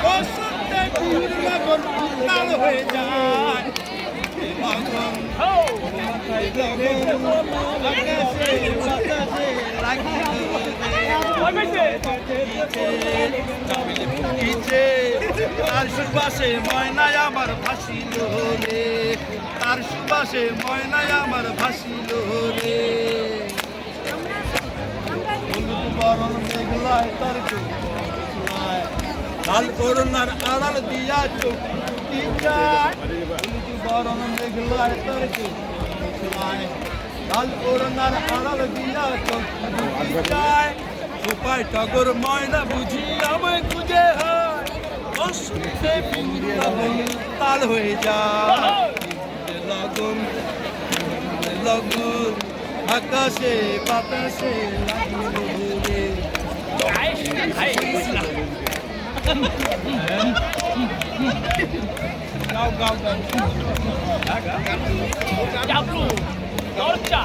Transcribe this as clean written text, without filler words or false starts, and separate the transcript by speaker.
Speaker 1: বসন্তে বিহুর লগন উত্তাল হয়ে যায় লগন আকাশে বাতাসে লাগিছে তার সুবাসে ময়নায় আমার ভাসিল রে তার সুবাসে ময়নায় আমার ভাসিল রে বরণ মেঘলায় তার লাল করুণার আড়াল দিয়া চোখ বরণ মেঘলায় তার লাল করুণার আড়াল দিয়া চোখ যায় উপায় টগর ময়না বুঝি আমায় খুঁজে হয় অসুখে লগন তাল হয়ে যায় লগন লগন আকাশে বাতাসে গাও গাও গাও
Speaker 2: Diablo! Torcha!